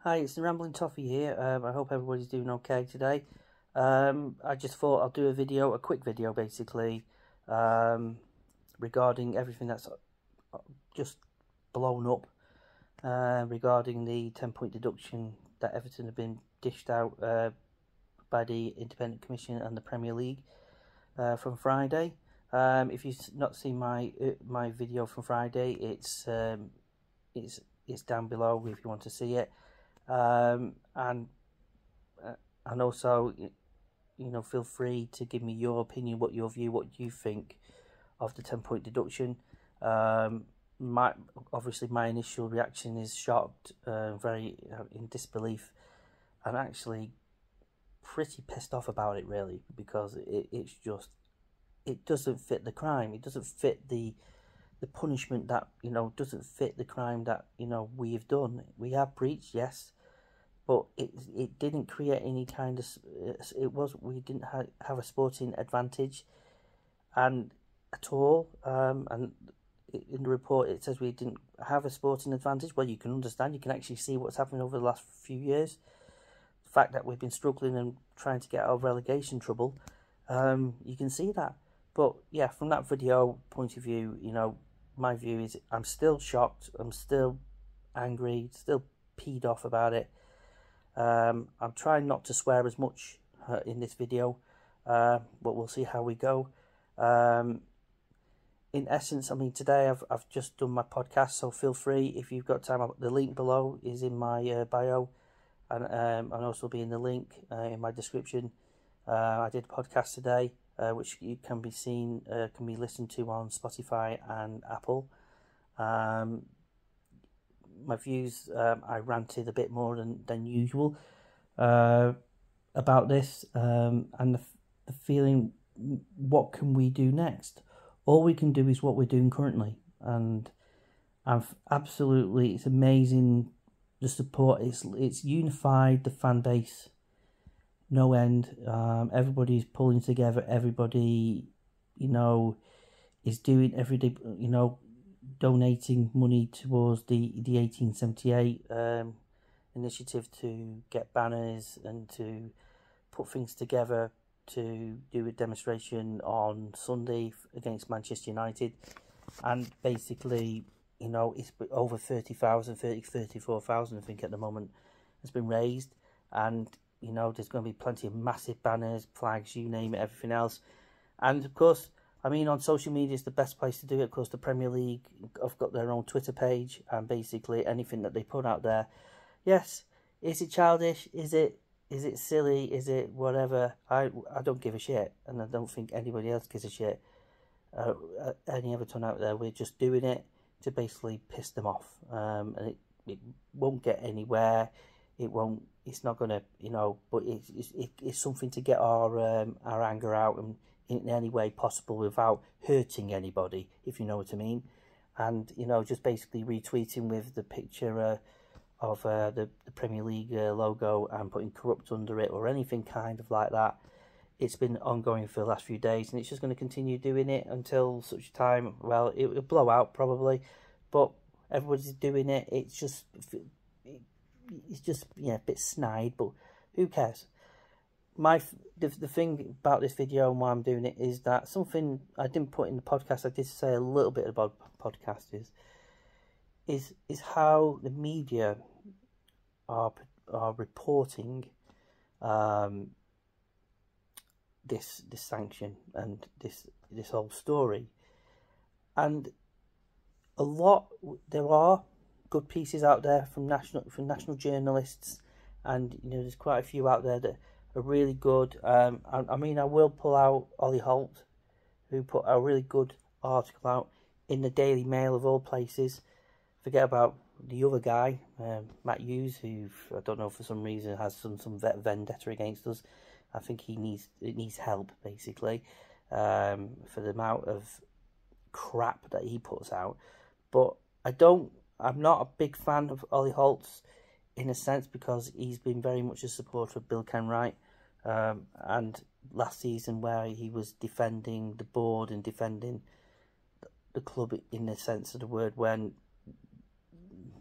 Hi, it's the Rambling Toffee here. I hope everybody's doing okay today. I just thought I'll do a quick video basically, regarding everything that's just blown up, regarding the 10-point deduction that Everton have been dished out by the Independent Commission and the Premier League from Friday. If you've not seen my video from Friday, it's down below if you want to see it. And also, feel free to give me your opinion, what you think of the 10-point deduction. Obviously my initial reaction is shocked, very in disbelief, and actually pretty pissed off about it, really, because it doesn't fit the crime. It doesn't fit the punishment that doesn't fit the crime that we have done. We have breached, yes, but it didn't create any kind of we didn't have a sporting advantage and at all. And in the report it says we didn't have a sporting advantage. Well, you can understand, you can actually see what's happened over the last few years. The fact that we've been struggling and trying to get out of relegation trouble, you can see that. But yeah, from that video point of view, my view is I'm still shocked, I'm still angry, still peed off about it. I'm trying not to swear as much in this video, but we'll see how we go. In essence, I mean, today I've just done my podcast, so feel free, if you've got time. The link below is in my bio, and also be in the link in my description. I did a podcast today, which you can be listened to on Spotify and Apple. My views, I ranted a bit more than usual about this, and the feeling, what can we do next? All we can do is what we're doing currently, and it's amazing, the support. It's unified the fan base, no end. Everybody's pulling together. Everybody, is doing every day, donating money towards the 1878 initiative to get banners and to put things together to do a demonstration on Sunday against Manchester United. And basically, it's over 34,000 I think at the moment has been raised, and there's going to be plenty of massive banners, flags, you name it, everything else. And of course, I mean, on social media is the best place to do it. Of course, the Premier League have got their own Twitter page, and basically anything that they put out there, yes, is it childish? Is it silly? Is it whatever? I don't give a shit, and I don't think anybody else gives a shit. Any Everton out there, we're just doing it to basically piss them off, and it won't get anywhere. It's not gonna, but it's something to get our anger out and in any way possible without hurting anybody, if you know what I mean. And just basically retweeting with the picture of the Premier League logo and putting corrupt under it or anything kind of like that. It's been ongoing for the last few days, and it's just going to continue doing it until such time, well, it will blow out probably, but everybody's doing it. It's just a bit snide, but who cares? The thing about this video and why I'm doing it is that something I didn't put in the podcast, I did say a little bit about podcast, is how the media are reporting this sanction and this whole story. And there are good pieces out there from national journalists, and there's quite a few out there that are really good. I mean, I will pull out Ollie Holt, who put a really good article out in the Daily Mail of all places. Forget about the other guy, Matt Hughes, who I don't know, for some reason has some vendetta against us. I think it needs help, basically, for the amount of crap that he puts out. But I'm not a big fan of Ollie Holt's, in a sense, because he's been very much a supporter of Bill Kenwright, and last season where he was defending the board and defending the club in the sense of the word, when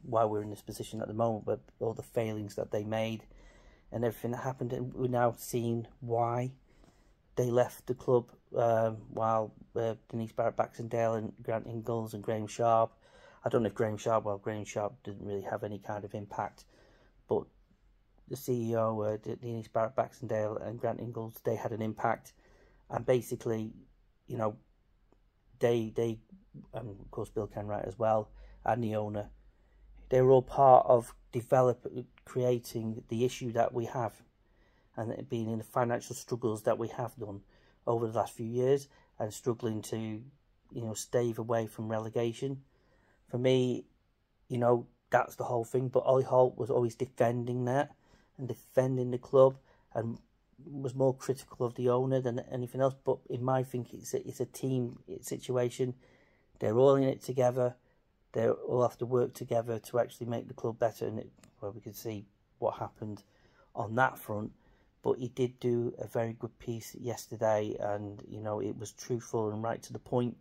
why we're in this position at the moment, with all the failings that they made and everything that happened. And we're now seeing why they left the club, while Denise Barrett-Baxendale and Grant Ingles and Graham Sharp. I don't know if Graham Sharp didn't really have any kind of impact, but the CEO, Denise Barrett-Baxendale and Grant Ingles, they had an impact. And basically, you know, they and of course Bill Kenwright as well, and the owner, they were all part of creating the issue that we have, and it being in the financial struggles that we have done over the last few years, and struggling to, you know, stave away from relegation. For me, you know, that's the whole thing. But Ollie Holt was always defending that and defending the club, and was more critical of the owner than anything else. But in my thinking, it's a team situation. They're all in it together. They all have to work together to actually make the club better. And well, we could see what happened on that front. But he did do a very good piece yesterday, and, you know, it was truthful and right to the point.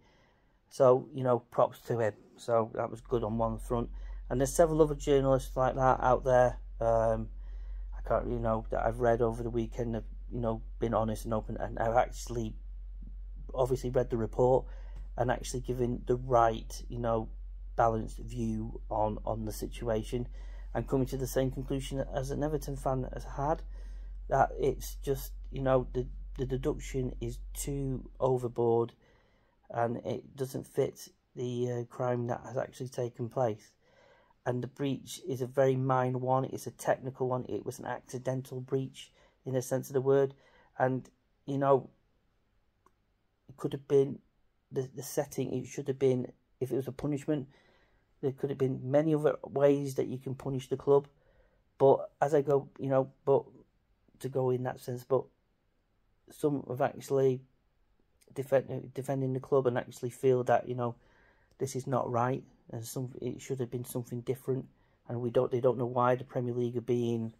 So, you know, props to him. So that was good on one front. And there's several other journalists like that out there. I can't, you know, that I've read over the weekend, have, you know, been honest and open, and I've actually obviously read the report and actually given the right, you know, balanced view on the situation, and coming to the same conclusion as an Everton fan has had, that it's just, you know, the deduction is too overboard, and it doesn't fit the crime that has actually taken place. And the breach is a very minor one. It's a technical one. It was an accidental breach in the sense of the word. And, you know, it could have been the setting. It should have been, if it was a punishment, there could have been many other ways that you can punish the club. But as I go, you know, but to go in that sense, but some have actually defending the club and actually feel that, you know, this is not right, and it should have been something different, and they don't know why the Premier League are being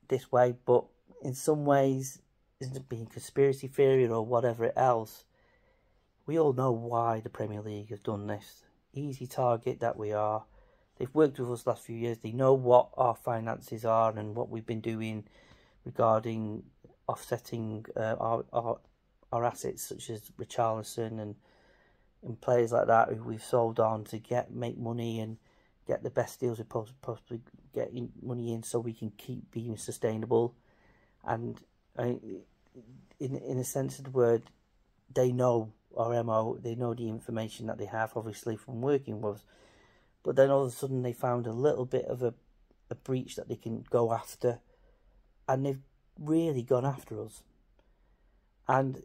this way. But in some ways, isn't it being conspiracy theory or whatever else, we all know why the Premier League has done this. Easy target that we are. They've worked with us the last few years. They know what our finances are and what we've been doing regarding offsetting our assets, such as Richarlison and players like that who we've sold on to make money and get the best deals we possibly get money in, so we can keep being sustainable. And in a sense of the word, they know our MO, they know the information that they have, obviously, from working with us. But then all of a sudden they found a little bit of a breach that they can go after, and they've really gone after us. And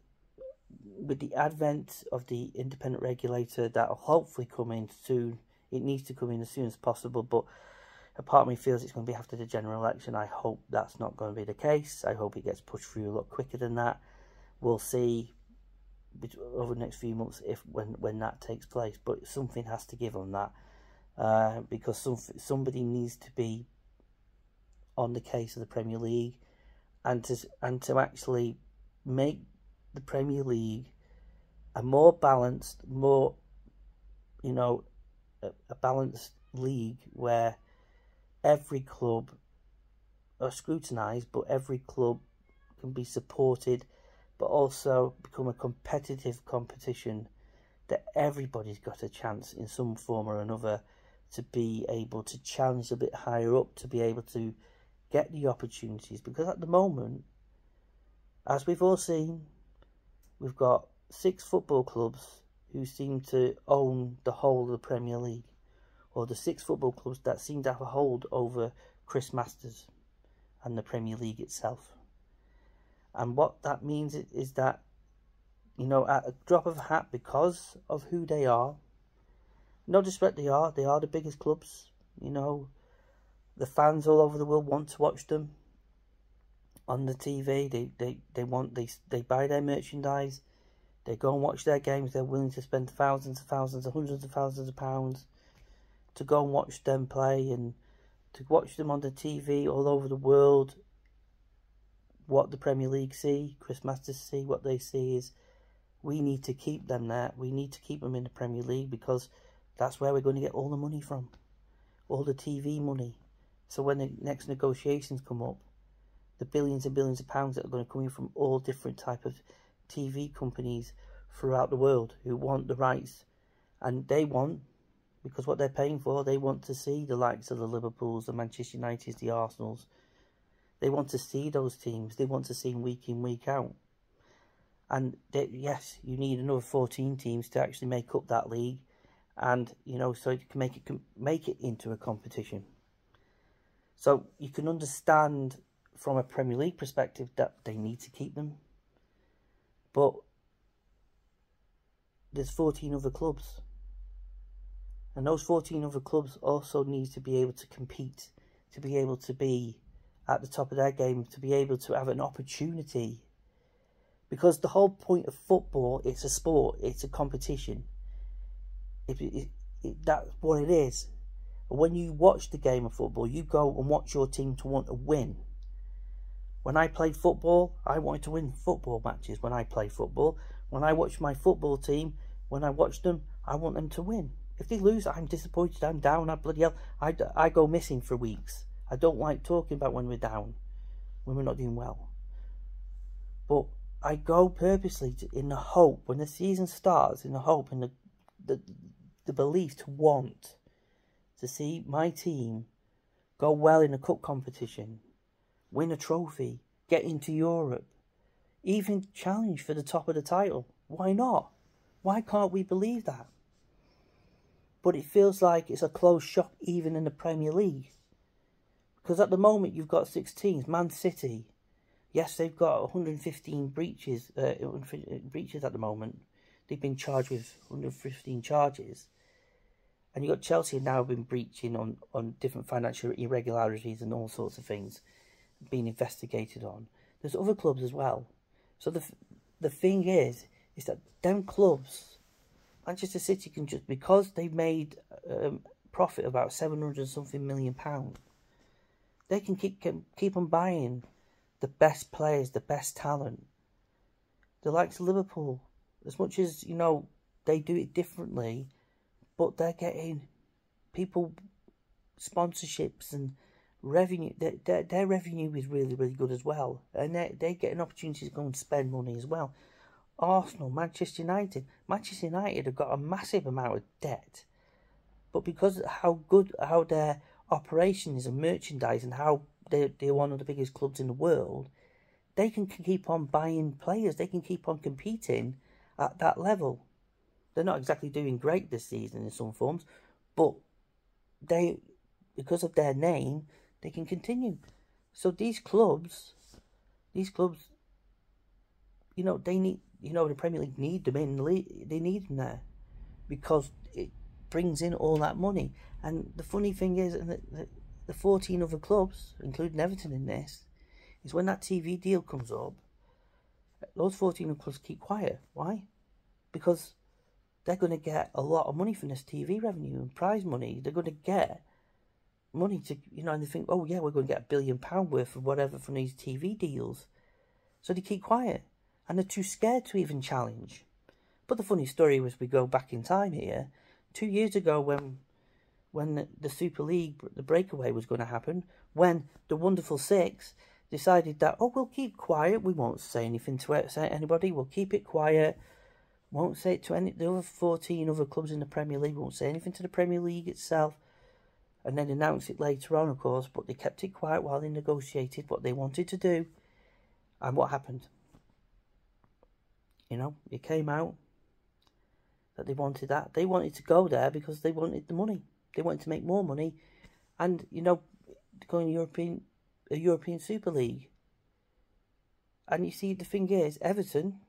with the advent of the independent regulator that will hopefully come in soon, it needs to come in as soon as possible, but a part of me feels it's going to be after the general election. I hope that's not going to be the case. I hope it gets pushed through a lot quicker than that. We'll see over the next few months when that takes place, but something has to give on that, because somebody needs to be on the case of the Premier League, and to actually make the Premier League a more balanced, more, you know, a balanced league where every club are scrutinised, but every club can be supported, but also become a competitive competition that everybody's got a chance in some form or another to be able to challenge a bit higher up, to be able to get the opportunities. Because at the moment, as we've all seen, we've got 6 football clubs who seem to own the whole of the Premier League, or the 6 football clubs that seem to have a hold over Chris Masters and the Premier League itself. And what that means is that, you know, at a drop of a hat, because of who they are, no disrespect, they are the biggest clubs, you know, the fans all over the world want to watch them on the TV. They buy their merchandise, they go and watch their games. They're willing to spend thousands and thousands, hundreds of thousands of pounds to go and watch them play, and to watch them on the TV all over the world. What the Premier League see, Chris Masters see, what they see is, we need to keep them there. We need to keep them in the Premier League, because that's where we're going to get all the money from. all the TV money. So when the next negotiations come up, the billions and billions of pounds that are going to come in from all different type of TV companies throughout the world who want the rights, and they want, because what they're paying for, they want to see the likes of the Liverpools, the Manchester Uniteds, the Arsenals. They want to see those teams. They want to see them week in, week out. And yes, you need another 14 teams to actually make up that league, and so you can make it into a competition. So you can understand from a Premier League perspective that they need to keep them, but there's 14 other clubs, and those 14 other clubs also need to be able to compete, to be able to be at the top of their game, to be able to have an opportunity. Because the whole point of football, it's a sport, it's a competition. That's what it is. When you watch the game of football, you go and watch your team to want to win. When I played football, I wanted to win football matches when I play football. When I watch my football team, when I watch them, I want them to win. If they lose, I'm disappointed, I'm down, I go missing for weeks. I don't like talking about when we're down, when we're not doing well. But I go purposely in the hope, when the season starts, in the hope and the belief to want to see my team go well in a cup competition, win a trophy, get into Europe, even challenge for the top of the title. Why not? Why can't we believe that? But it feels like it's a closed shop even in the Premier League. Because at the moment you've got 6 teams. Man City, yes, they've got 115 breaches at the moment. They've been charged with 115 charges. And you've got Chelsea now been breaching on different financial irregularities and all sorts of things being investigated on. There's other clubs as well. So the thing is that them clubs, Manchester City can just, because they've made profit about 700 something million pounds, they can keep on buying the best players, the best talent. The likes of Liverpool, as much as, they do it differently, but they're getting people sponsorships and revenue. Their revenue is really, really good as well. And they get an opportunity to go and spend money as well. Arsenal, Manchester United have got a massive amount of debt. But because of how their operation is and merchandise and how they're one of the biggest clubs in the world, they can keep on buying players. They can keep on competing at that level. They're not exactly doing great this season in some forms, but because of their name, they can continue. So these clubs, they need, the Premier League need them in the league. They need them there because it brings in all that money. And the funny thing is, and the 14 other clubs, including Everton in this, is when that TV deal comes up, those 14 other clubs keep quiet. Why? Because they're going to get a lot of money from this TV revenue and prize money. They're going to get money to, and they think, oh yeah, we're going to get £1 billion worth of whatever from these TV deals. So they keep quiet. And they're too scared to even challenge. But the funny story was, we go back in time here, 2 years ago when the Super League, the breakaway was going to happen, when the Wonderful Six decided that, we'll keep quiet, we won't say anything to anybody, we'll keep it quiet, won't say it to the other 14 other clubs in the Premier League, won't say anything to the Premier League itself, and then announce it later on, of course, but they kept it quiet while they negotiated what they wanted to do. And what happened? It came out that they wanted that. They wanted to go there because they wanted the money. They wanted to make more money and, going a European Super League. And you see, the thing is, Everton,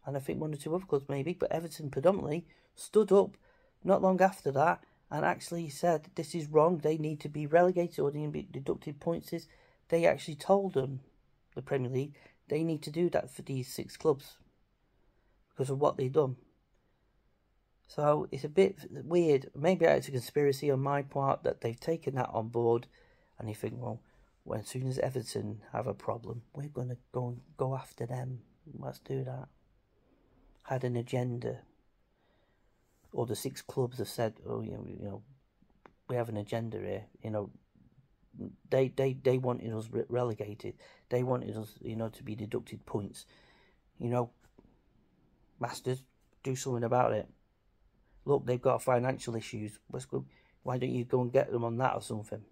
and I think 1 or 2 other clubs maybe, but Everton predominantly, stood up not long after that and actually said this is wrong, they need to be relegated or they need to be deducted points. They actually told them, the Premier League, they need to do that for these 6 clubs because of what they've done. So it's a bit weird. Maybe it's a conspiracy on my part that they've taken that on board and they think, well, as soon as Everton have a problem, we're going to go after them. Let's do that. Had an agenda. Or the 6 clubs have said, we have an agenda here. You know, they wanted us relegated. They wanted us, you know, to be deducted points. You know, Masters, do something about it. Look, they've got financial issues. Why don't you go and get them on that or something?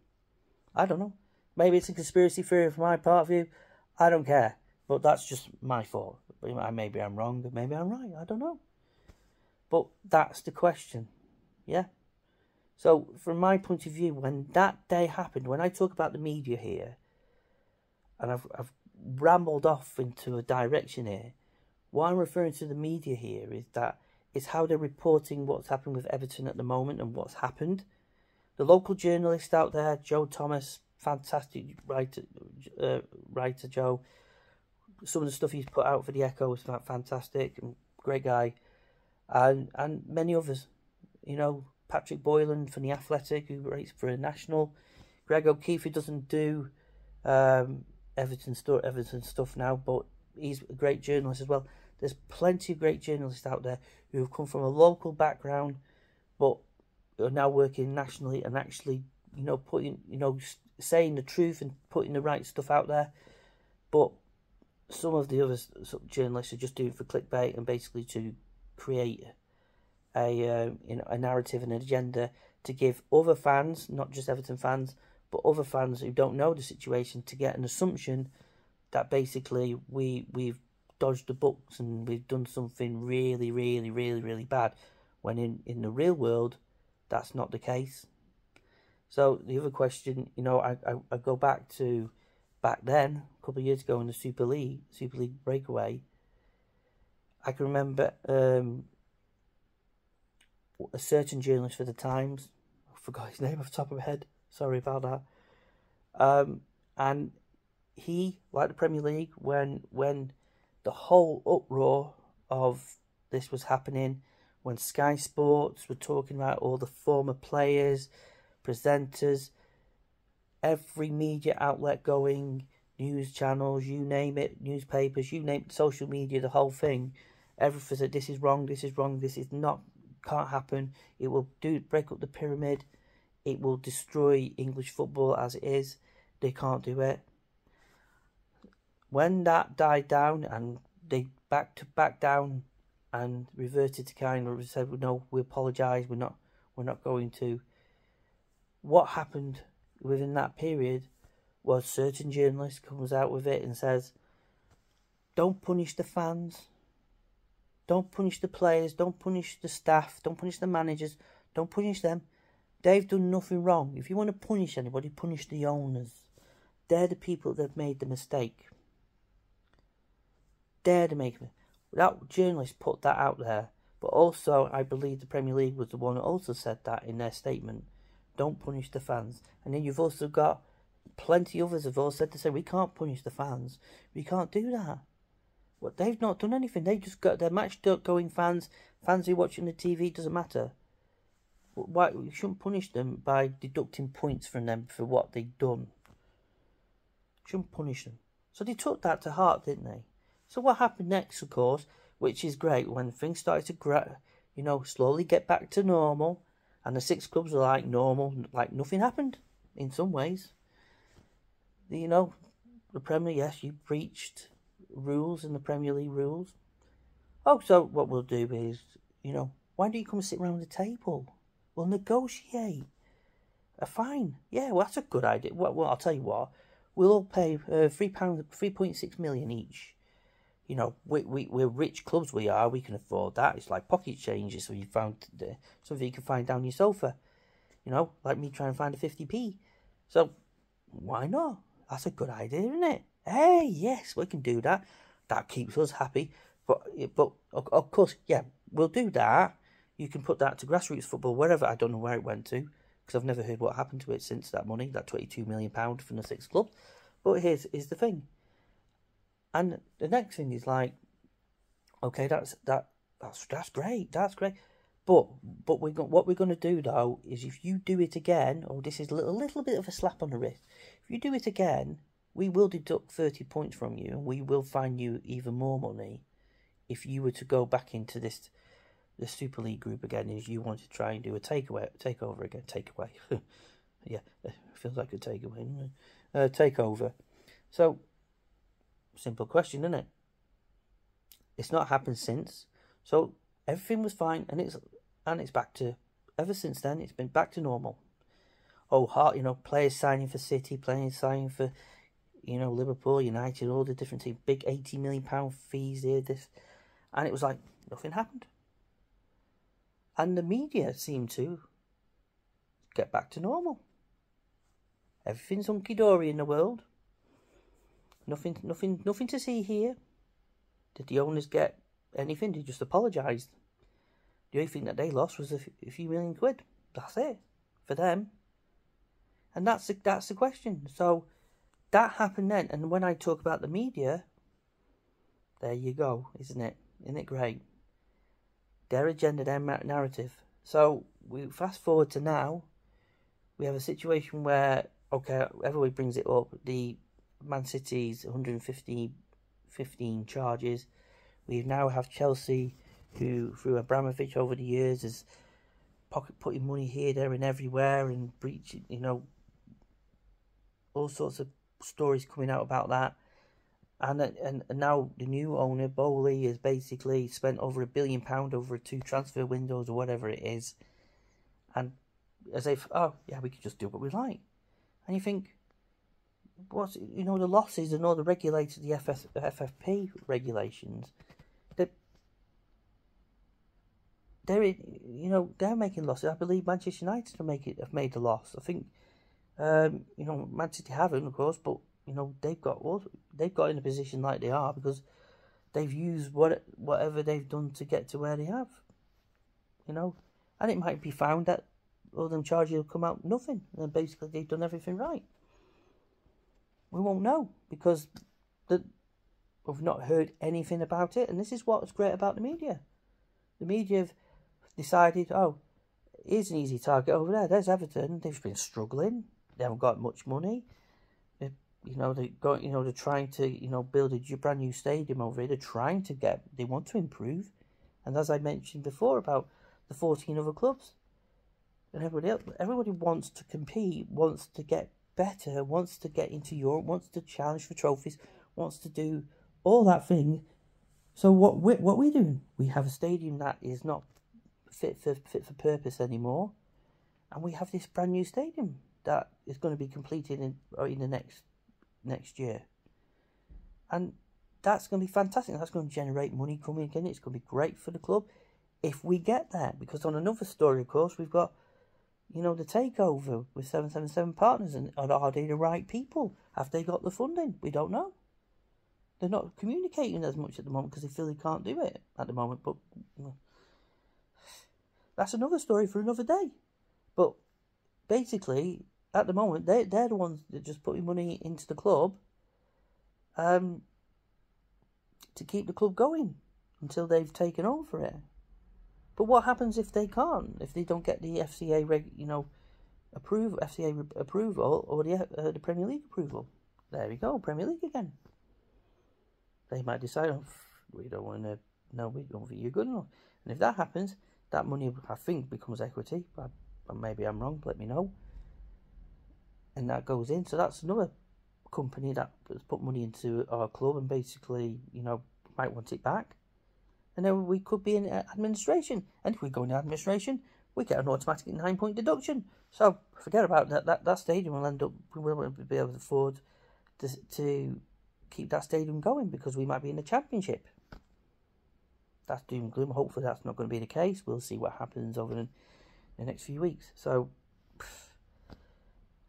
I don't know. Maybe it's a conspiracy theory from my part of view. I don't care. But that's just my thought. Maybe I'm wrong, maybe I'm right. I don't know. But that's the question. Yeah? So, from my point of view, when that day happened, when I talk about the media here, and I've rambled off into a direction here, what I'm referring to the media here is that it's how they're reporting what's happened with Everton at the moment and what's happened. The local journalist out there, Joe Thomas, fantastic writer Joe. Some of the stuff he's put out for the Echo is fantastic and great guy, and many others. You know, Patrick Boylan from the Athletic, who writes for a National. Greg O'Keefe, who doesn't do Everton stuff now, but he's a great journalist as well. There's plenty of great journalists out there who have come from a local background, but are now working nationally and actually, you know, saying the truth and putting the right stuff out there. But some of the other journalists are just doing it for clickbait and basically to create a narrative and an agenda to give other fans, not just Everton fans, but other fans who don't know the situation, to get an assumption that basically we've dodged the books and we've done something really, really, really, really bad, when in the real world, that's not the case. So the other question, you know, I go back to back then, a couple of years ago in the Super League breakaway. I can remember a certain journalist for the Times, I forgot his name off the top of my head, sorry about that, and he, like the Premier League, when the whole uproar of this was happening, when Sky Sports were talking about all the former players, presenters, every media outlet going, news channels, you name it, newspapers, you name it, social media, the whole thing, everything said this is wrong, this is not, can't happen, it will break up the pyramid, it will destroy English football as it is, they can't do it. When that died down and they back down and reverted to kind of said, no, we apologise, we're not going to. What happened within that period was certain journalist comes out with it and says, don't punish the fans, don't punish the players, don't punish the staff, don't punish the managers, don't punish them. They've done nothing wrong. If you want to punish anybody, punish the owners. They're the people that have made the mistake. That journalist put that out there. But also, I believe the Premier League was the one that also said that in their statement. Don't punish the fans. And then you've also got plenty others have all said to say, we can't punish the fans. We can't do that. Well, they've not done anything. They've just got their match-going fans who are watching the TV, doesn't matter. Why you shouldn't punish them by deducting points from them for what they've done. Shouldn't punish them. So they took that to heart, didn't they? So what happened next, of course, which is great, when things started to slowly get back to normal, and the 6 clubs were like normal, like nothing happened in some ways. The Premier, yes, you breached rules in the Premier League rules. Oh, so what we'll do is, why don't you come and sit around the table? We'll negotiate a fine. Yeah, well, that's a good idea. Well, I'll tell you what, we'll all pay £3.6 million each. We're rich clubs, we can afford that. It's like pocket changes, so you found something you can find down your sofa. Like me trying to find a 50p. So, why not? That's a good idea, isn't it? Hey, yes, we can do that. That keeps us happy. But of course, yeah, we'll do that. You can put that to grassroots football, wherever. I don't know where it went to, because I've never heard what happened to it since that money, that £22 million from the 6 clubs. But here's the thing. And the next thing is like, okay, that's great, But what we're going to do though is, if you do it again, this is a little bit of a slap on the wrist. If you do it again, we will deduct 30 points from you, and we will fine you even more money if you were to go back into this the Super League group again is you want to try and do a takeover again. Takeaway. Yeah, it feels like a takeaway, doesn't it? Takeover. So, simple question, isn't it? It's not happened since. So everything was fine, and it's back to, ever since then it's been back to normal. Oh, players signing for City, players signing for, Liverpool, United, all the different teams, big £80 million fees here, this, and it was like nothing happened. And the media seemed to get back to normal. Everything's hunky-dory in the world. Nothing to see here. Did the owners get anything? They just apologised. The only thing that they lost was a few £1,000,000. That's it for them. And that's the question. So that happened then. And when I talk about the media, there you go, isn't it? Isn't it great? Their agenda, their narrative. So we fast forward to now. We have a situation where, okay, everybody brings it up. The Man City's 115 charges. We now have Chelsea, who through Abramovich over the years is putting money here, there, and everywhere, and breaching, all sorts of stories coming out about that. And now the new owner, Bowley, has basically spent over £1 billion over 2 transfer windows or whatever it is, and as if, oh yeah, we could just do what we like. And you think, what's the losses and all the regulators, the FFP regulations, they're making losses. I believe Manchester United have made a loss. I think, Man City haven't, of course, but they've got in a position like they are because they've used whatever they've done to get to where they have. And it might be found that all them charges will come out nothing, and basically they've done everything right. We won't know because we've not heard anything about it, and this is what's great about the media. The media have decided, oh, here's an easy target over there. There's Everton. They've been struggling. They haven't got much money. They're trying to, build a brand new stadium over here. They want to improve. And as I mentioned before about the 14 other clubs, and everybody wants to compete, wants to get better, wants to get into Europe, wants to challenge for trophies, wants to do all that thing. So what we're doing, we have a stadium that is not fit for purpose anymore, and we have this brand new stadium that is going to be completed in the next year, and that's going to be fantastic. That's going to generate money coming in. It's going to be great for the club if we get there. Because on another story, of course, we've got the takeover with 777 Partners, and are they the right people? Have they got the funding? We don't know. They're not communicating as much at the moment because they feel they can't do it at the moment. But that's another story for another day. But basically, at the moment, they're the ones that are just putting money into the club to keep the club going until they've taken over it. But what happens if they can't? If they don't get the FCA approval or the Premier League approval? There we go, Premier League again. They might decide, we don't want to, no, we don't think you're good enough. And if that happens, that money, I think, becomes equity. Maybe I'm wrong, let me know. And that goes in. So that's another company that has put money into our club and basically, might want it back. And then we could be in administration. And if we go into administration, we get an automatic 9-point deduction. So forget about that. That stadium will end up, we won't be able to afford to keep that stadium going because we might be in the Championship. That's doom and gloom. Hopefully that's not going to be the case. We'll see what happens over the next few weeks. So,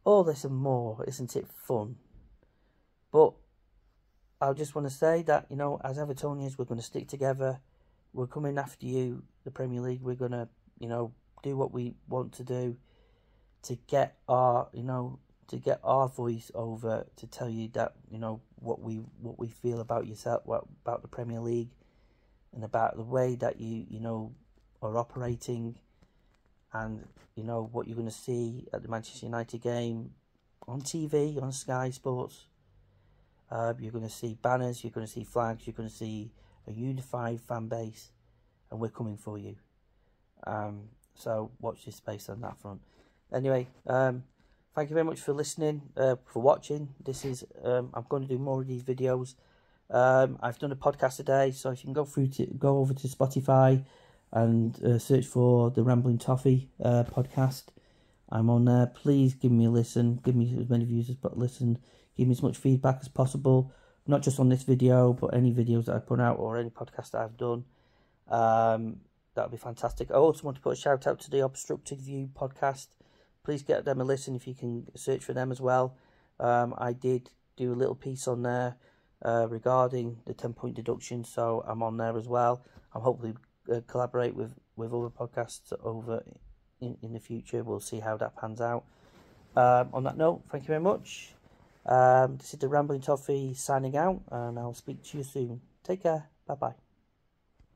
all this and more, isn't it fun? But I just want to say that, as Evertonians, we're going to stick together. We're coming after you, the Premier League. We're going to, do what we want to do to get our voice over, to tell you that, what we feel about yourself, about the Premier League, and about the way that you are operating, and what you're going to see at the Manchester United game on TV, on Sky Sports. You're going to see banners, you're going to see flags, you're going to see a unified fan base, and we're coming for you. So watch this space on that front. Anyway, thank you very much for listening, for watching. This is I'm going to do more of these videos. I've done a podcast today, so if you can go over to Spotify and search for the Rambling Toffee podcast. I'm on there. Please give me a listen. Give me as many views as listen. Give me as much feedback as possible. Not just on this video, but any videos that I put out or any podcast that I've done. That would be fantastic. I also want to put a shout out to the Obstructed View Podcast. Please get them a listen if you can search for them as well. I did do a little piece on there regarding the 10-point deduction, so I'm on there as well. I'm hopefully collaborate with other podcasts over in the future. We'll see how that pans out. On that note, thank you very much. This is the Rambling Toffee signing out, and I'll speak to you soon. Take care. Bye bye.